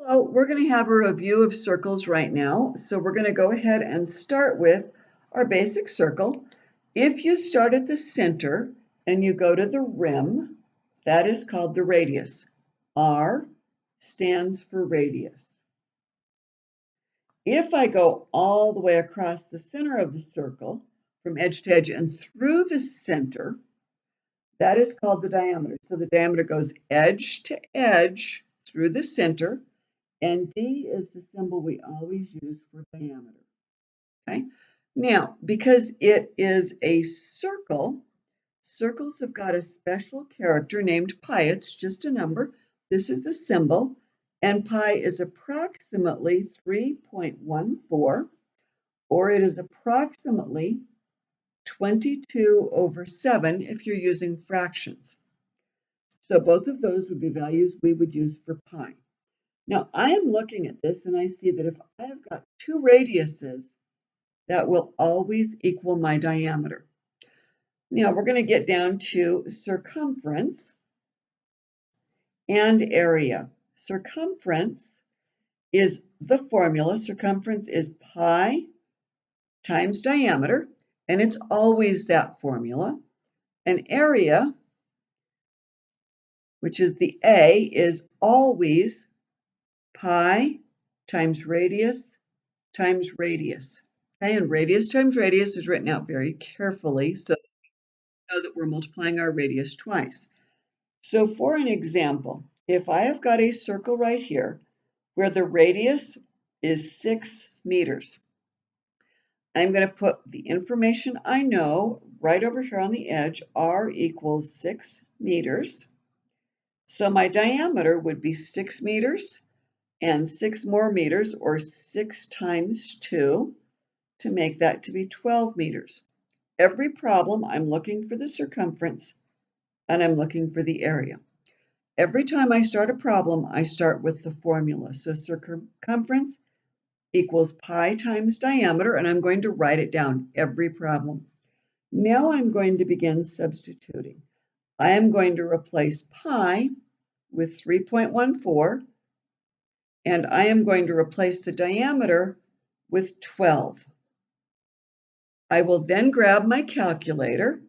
Hello, we're going to have a review of circles right now. So we're going to go ahead and start with our basic circle. If you start at the center and you go to the rim, that is called the radius. R stands for radius. If I go all the way across the center of the circle, from edge to edge and through the center, that is called the diameter. So the diameter goes edge to edge through the center. And D is the symbol we always use for diameter. Okay. Now, because it is a circle, circles have got a special character named pi. It's just a number. This is the symbol. And pi is approximately 3.14, or it is approximately 22/7 if you're using fractions. So both of those would be values we would use for pi. Now, I am looking at this and I see that if I have got two radiuses, that will always equal my diameter. Now, we're going to get down to circumference and area. Circumference is the formula. Circumference is pi times diameter, and it's always that formula. And area, which is the A, is always pi times radius times radius. Okay, and radius times radius is written out very carefully so that we know that we're multiplying our radius twice. So for an example, if I have got a circle right here where the radius is 6 meters, I'm going to put the information I know right over here on the edge. R equals 6 meters. So my diameter would be 6 meters and 6 more meters, or 6 times 2, to make that to be 12 meters. Every problem, I'm looking for the circumference and I'm looking for the area. Every time I start a problem, I start with the formula. So circumference equals pi times diameter, and I'm going to write it down every problem. Now I'm going to begin substituting. I am going to replace pi with 3.14, and I am going to replace the diameter with 12. I will then grab my calculator,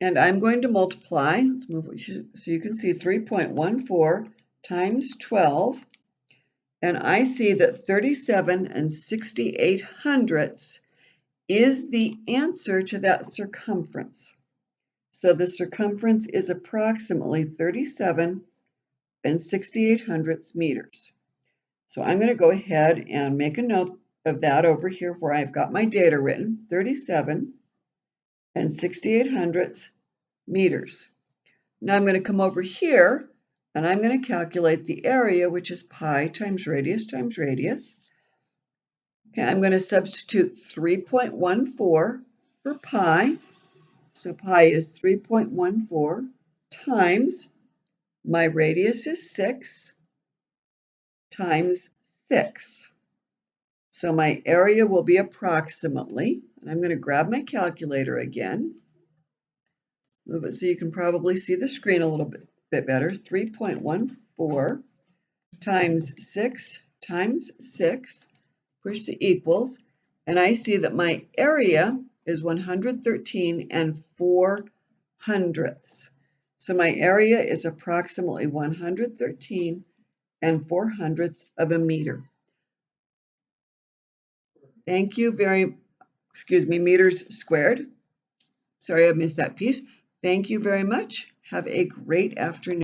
and I'm going to multiply. Let's move so you can see 3.14 times 12, and I see that 37 68/100 is the answer to that circumference. So the circumference is approximately 37 68/100 meters. So I'm going to go ahead and make a note of that over here where I've got my data written, 37 68/100 meters. Now I'm going to come over here and I'm going to calculate the area, which is pi times radius times radius. Okay, I'm going to substitute 3.14 for pi. So pi is 3.14 times my radius is 6 times 6. So my area will be approximately, and I'm going to grab my calculator again, move it so you can probably see the screen a little bit better, 3.14 times 6 times 6, push the equals, and I see that my area is 113 4/100. So my area is approximately 113 4/100 of a meter. Thank you meters squared. Sorry, I missed that piece. Thank you very much. Have a great afternoon.